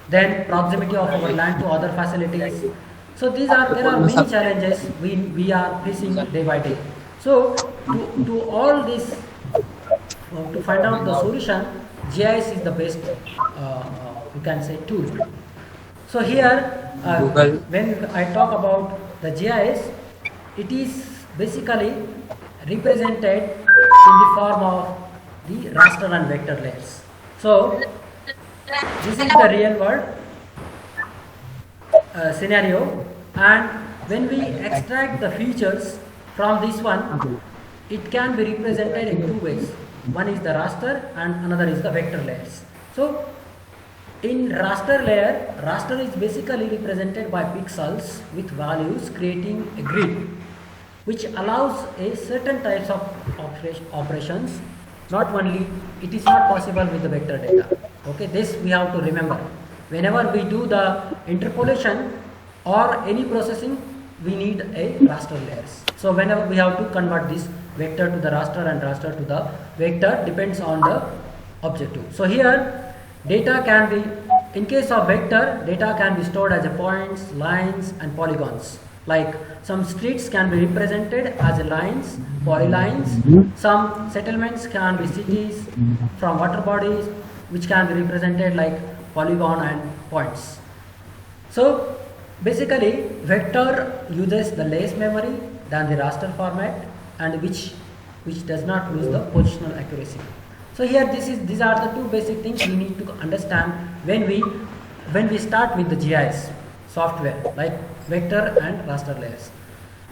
Then proximity of our land to other facilities. So there are many challenges we are facing day by day. So to all this, to find out the solution, GIS is the best you can say tool. So here when I talk about the GIS, it is basically represented in the form of the raster and vector layers. So this is the real world scenario, and when we extract the features from this one, it can be represented in two ways. One is the raster and another is the vector layers. So in raster layer, raster is basically represented by pixels with values creating a grid which allows a certain types of operations. Not only, it is not possible with the vector data. Okay, this we have to remember. Whenever we do the interpolation or any processing, we need a raster layers. So whenever we have to convert this vector to the raster and raster to the vector, depends on the objective. So here data can be, in case of vector, data can be stored as a points, lines and polygons. Like some streets can be represented as lines, polylines. Some settlements can be cities from water bodies, which can be represented like polygon and points. So basically vector uses the less memory than the raster format, and which does not lose the positional accuracy. So here these are the two basic things we need to understand when we start with the GIS software, like vector and raster layers.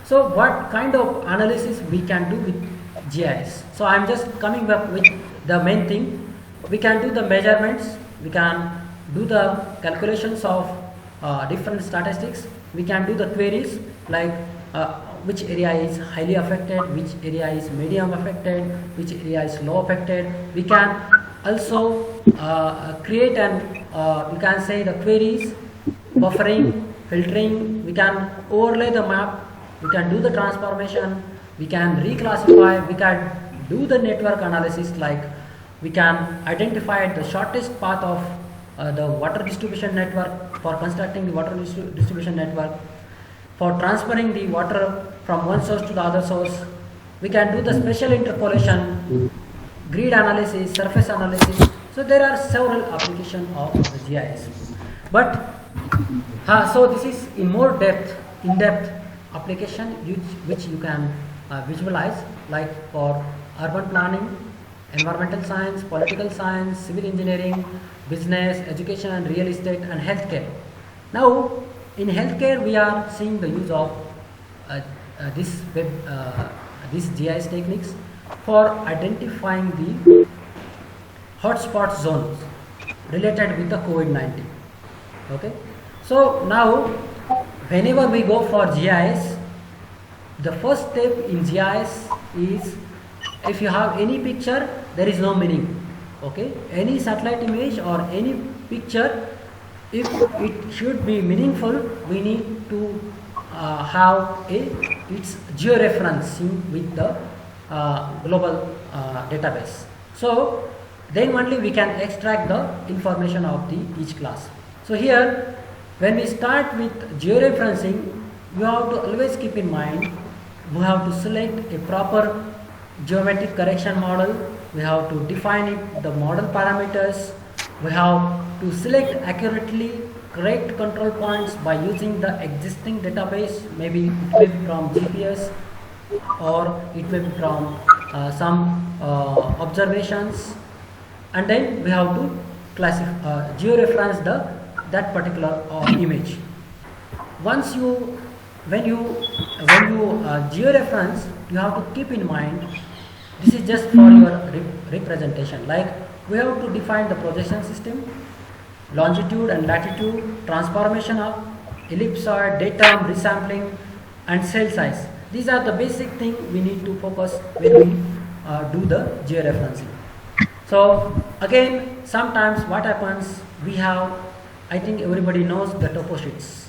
So what kind of analysis we can do with GIS? So I'm just coming up with the main thing. We can do the measurements, we can do the calculations of different statistics, we can do the queries like which area is highly affected, which area is medium affected, which area is low affected. We can also create and you can say the queries, buffering, filtering, we can overlay the map, we can do the transformation, we can reclassify, we can do the network analysis, like we can identify the shortest path of the water distribution network for constructing the water distribution network, for transferring the water from one source to the other source. We can do the special interpolation, grid analysis, surface analysis. So there are several applications of the GIS. But so this is in more in-depth application which you can visualize, like for urban planning, environmental science, political science, civil engineering, business, education and real estate and healthcare. Now in healthcare we are seeing the use of these GIS techniques for identifying the hotspot zones related with the COVID-19. Okay, so now whenever we go for GIS, the first step in GIS is, if you have any picture, there is no meaning. Okay, any satellite image or any picture, if it should be meaningful, we need to have its georeferencing with the global database. So then only we can extract the information of each class. So here when we start with georeferencing, you have to always keep in mind, we have to select a proper geometric correction model, we have to define it, the model parameters, we have to select accurately correct control points by using the existing database. Maybe it may be from GPS or it may be from some observations, and then we have to classify georeference that particular image. Once when you georeference, you have to keep in mind, this is just for your representation. Like we have to define the projection system, longitude and latitude, transformation of ellipsoid, datum, resampling and cell size. These are the basic things we need to focus when we do the georeferencing. So again, sometimes what happens, we have, I think everybody knows the topo sheets.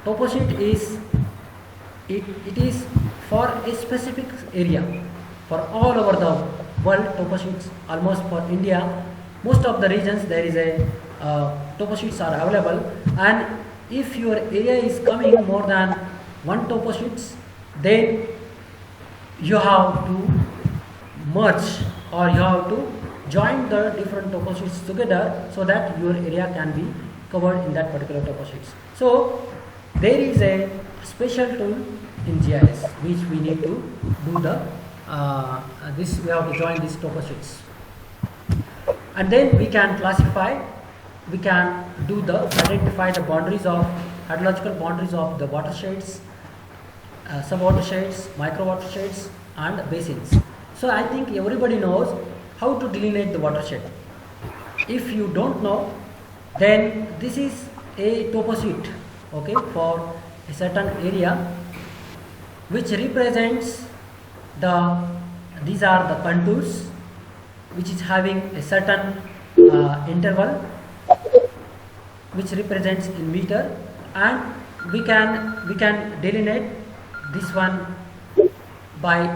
Topo sheet is, it is for a specific area. For all over the world, topo sheets, almost for India, most of the regions there is a topo sheets are available, and if your area is coming more than one topo sheets, then you have to merge or you have to join the different topo sheets together so that your area can be covered in that particular topo sheets. So there is a special tool in GIS which we need to do the this we have to join these topo sheets, and then we can classify, we can do the identify the boundaries of hydrological boundaries of the watersheds, sub-watersheds, micro-watersheds and basins. So I think everybody knows how to delineate the watershed. If you don't know, then this is a topo sheet, okay, for a certain area which represents these are the contours which is having a certain interval which represents in meter, and we can delineate this one by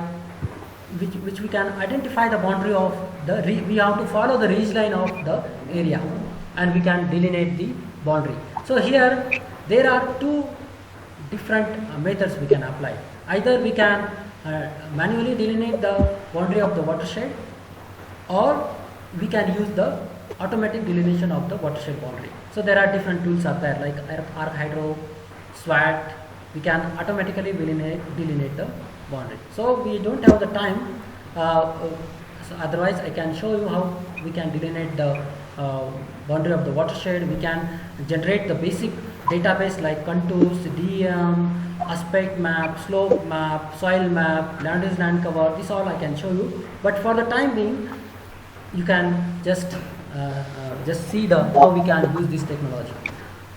which we can identify the boundary of the we have to follow the ridge line of the area and we can delineate the boundary. So here there are two different methods we can apply. Either we can manually delineate the boundary of the watershed, or we can use the automatic delineation of the watershed boundary. So there are different tools out there like ArcHydro, SWAT. We can automatically delineate the boundary. So we don't have the time, so otherwise I can show you how we can delineate the boundary of the watershed. We can generate the basic database like contours, DEM, aspect map, slope map, soil map, land use, land cover. This all I can show you, but for the time being you can just see how we can use this technology.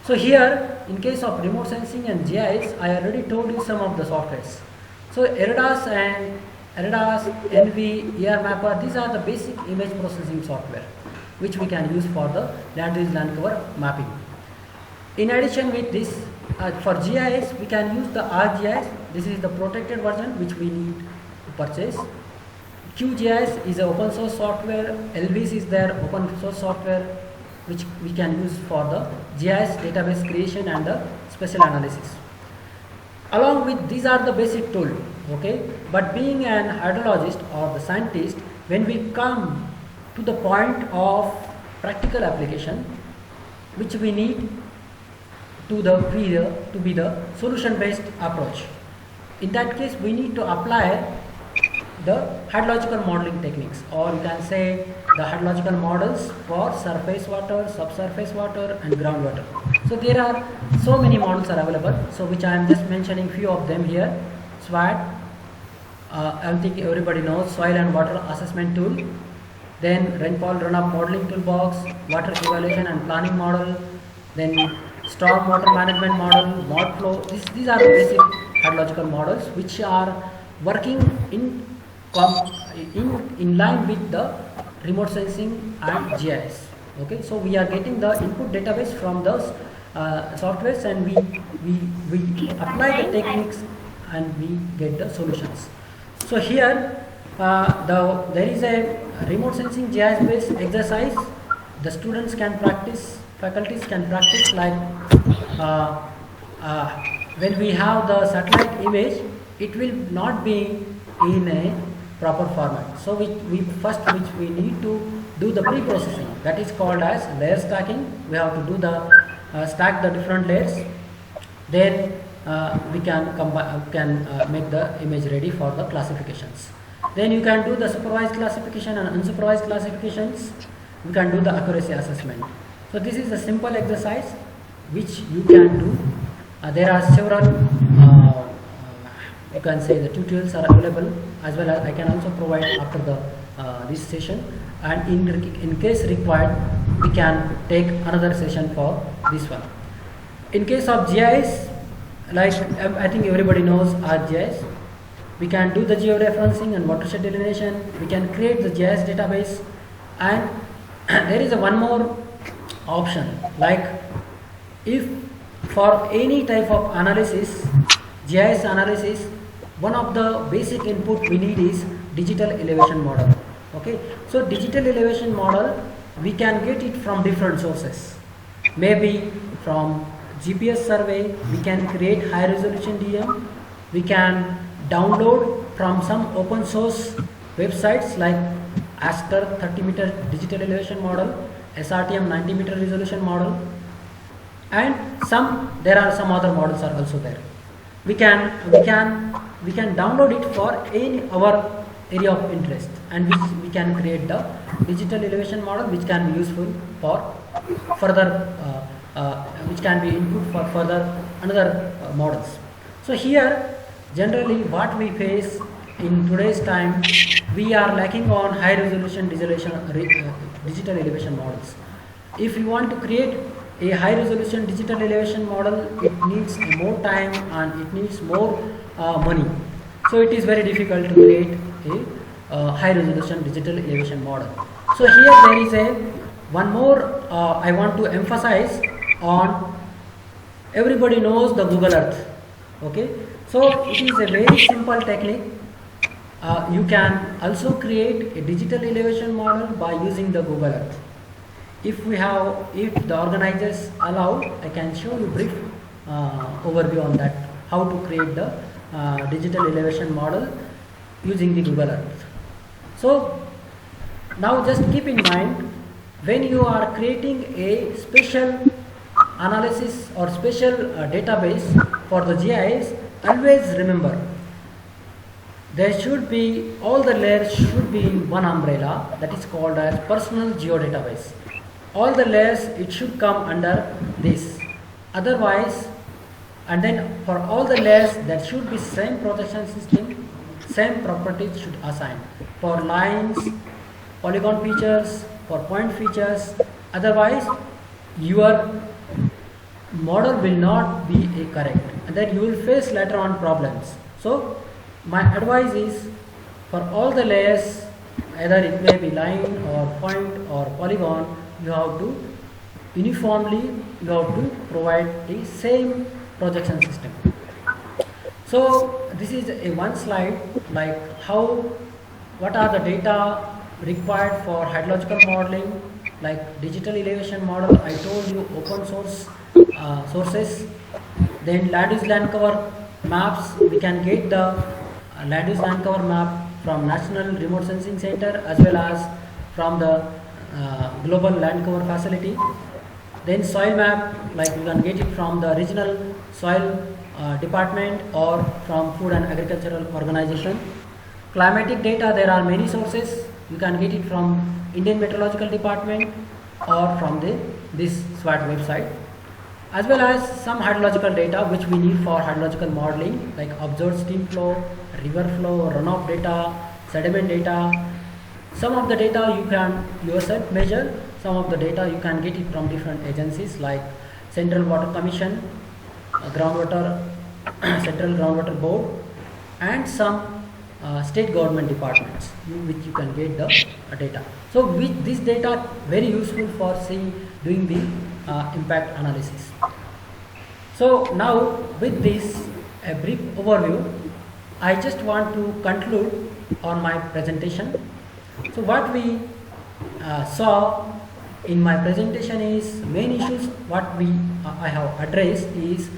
So here in case of remote sensing and GIS, I already told you some of the softwares. So ERDAS, NV, ERMapper, these are the basic image processing software which we can use for the land use, land cover mapping. In addition with this, for GIS we can use the ArcGIS. This is the protected version which we need to purchase. QGIS is an open source software. LVIS is their open source software which we can use for the GIS database creation and the spatial analysis. Along with these are the basic tool, okay. But being an hydrologist or the scientist, when we come to the point of practical application, which we need to be the solution based approach. In that case, we need to apply the hydrological modeling techniques, or you can say the hydrological models for surface water, subsurface water and groundwater. So there are so many models are available, so which I am just mentioning few of them here. SWAT, I think everybody knows, soil and water assessment tool, then rainfall runoff modeling toolbox, water evaluation and planning model, then storm water management model, mod flow. These are the basic hydrological models which are working in line with the remote sensing and GIS. Okay, so we are getting the input database from those softwares, and we apply the techniques and we get the solutions. So here there is a remote sensing GIS based exercise. The students can practice, faculties can practice, like when we have the satellite image, it will not be in a proper format. So we need to do the pre-processing, that is called as layer stacking. We have to do the stack the different layers, then we can make the image ready for the classifications. Then you can do the supervised classification and unsupervised classifications. We can do the accuracy assessment. So this is a simple exercise which you can do. There are several you can say the tutorials are available, as well as I can also provide after the this session, and in case required we can take another session for this one. In case of GIS, like I think everybody knows ArcGIS, we can do the georeferencing and watershed delineation. We can create the GIS database, and there is one more option, like if for any type of analysis, GIS analysis, one of the basic input we need is digital elevation model. Okay, so digital elevation model we can get it from different sources. Maybe from GPS survey, we can create high resolution DM. We can download from some open source websites like Aster 30-meter digital elevation model, SRTM 90-meter resolution model, and there are some other models are also there. we can download it for any our area of interest, and we can create the digital elevation model which can be useful for further which can be input for further another models. So here generally what we face in today's time, we are lacking on high resolution digital elevation models. If you want to create a high resolution digital elevation model, it needs more time and it needs more money. So it is very difficult to create a high resolution digital elevation model. So here there is a one more I want to emphasize on. Everybody knows the Google Earth. Okay, so it is a very simple technique. You can also create a digital elevation model by using the Google Earth. If the organizers allow, I can show you brief overview on that, how to create the digital elevation model using the Google Earth. So now just keep in mind, when you are creating a special analysis or special database for the GIS, always remember there should be, all the layers should be in one umbrella, that is called as personal geodatabase. All the layers, it should come under this. Otherwise, and then for all the layers, there should be same projection system, same properties should assign for lines, polygon features, for point features. Otherwise your model will not be correct, and then you will face later on problems. So my advice is, for all the layers, either it may be line or point or polygon, you have to uniformly provide the same projection system. So this is a one slide, like what are the data required for hydrological modeling, like digital elevation model. I told you open source sources. Then land use land cover maps, we can get the land use land cover map from National Remote Sensing Center as well as from the Global Land Cover Facility. Then soil map, like you can get it from the regional soil department or from Food and Agricultural Organization. Climatic data, there are many sources. You can get it from Indian Meteorological Department or from this SWAT website, as well as some hydrological data which we need for hydrological modeling, like observed stream flow, river flow, runoff data, sediment data. Some of the data you can yourself measure, some of the data you can get it from different agencies like Central Water Commission, Central Groundwater Board, and some state government departments which you can get the data. So with this data very useful for doing the impact analysis. So now with this a brief overview, I just want to conclude on my presentation. So what we saw in my presentation is main issues. What I have addressed is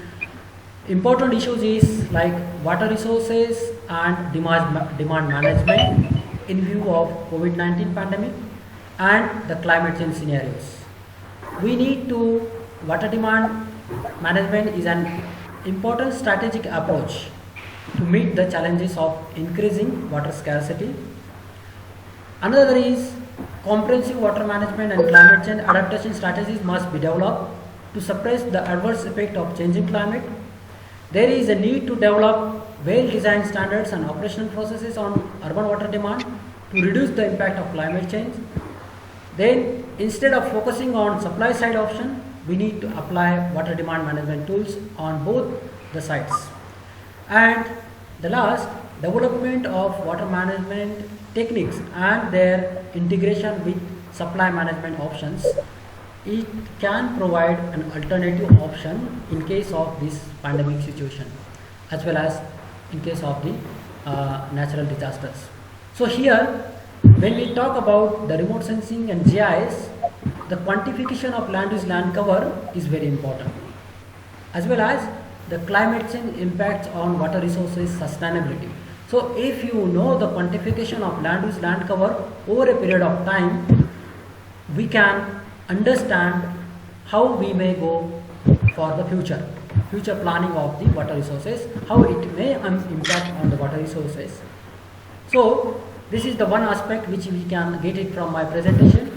important issues is like water resources and demand management in view of COVID-19 pandemic and the climate change scenarios. We need to, water demand management is an important strategic approach to meet the challenges of increasing water scarcity. Another is comprehensive water management and climate change adaptation strategies must be developed to suppress the adverse effect of changing climate. There is a need to develop well-designed standards and operational processes on urban water demand to reduce the impact of climate change. Then, instead of focusing on supply side option, we need to apply water demand management tools on both the sides. And the last, development of water management techniques and their integration with supply management options. It can provide an alternative option in case of this pandemic situation, as well as in case of the natural disasters. So here, when we talk about the remote sensing and GIS, the quantification of land use land cover is very important, as well as the climate change impacts on water resources sustainability. So if you know the quantification of land use land cover over a period of time, we can understand how we may go for the future. future planning of the water resources, how it may impact on the water resources. So this is the one aspect which we can get it from my presentation.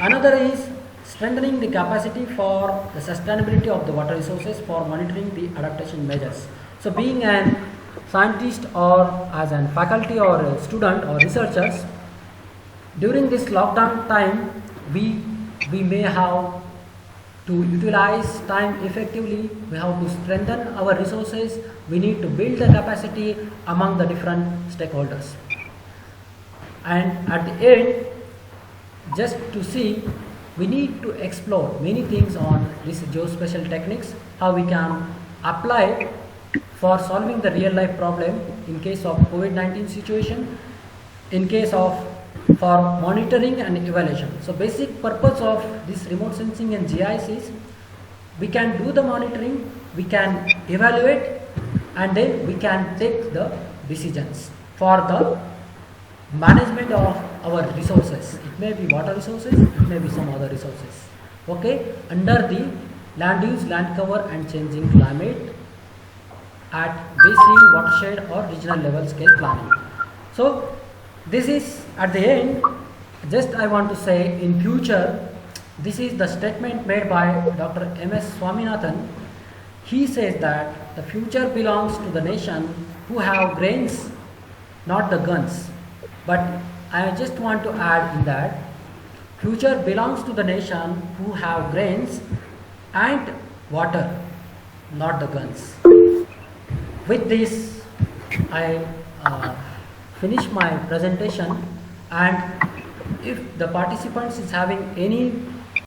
Another is strengthening the capacity for the sustainability of the water resources for monitoring the adaptation measures. So being an scientist or as a faculty or a student or researchers, during this lockdown time we may have to utilize time effectively, we have to strengthen our resources, we need to build the capacity among the different stakeholders. And at the end, just to see, we need to explore many things on this geospatial techniques, how we can apply for solving the real life problem in case of COVID-19 situation, in case of for monitoring and evaluation. So basic purpose of this remote sensing and GIS is we can do the monitoring, we can evaluate, and then we can take the decisions for the management of our resources. It may be water resources, it may be some other resources. Okay, under the land use, land cover and changing climate at basin, watershed or regional level scale planning. So this is at the end, just I want to say in future, this is the statement made by Dr. M.S. Swaminathan. He says that the future belongs to the nation who have grains, not the guns. But I just want to add in that future belongs to the nation who have grains and water, not the guns. With this, I finish my presentation, and if the participants is having any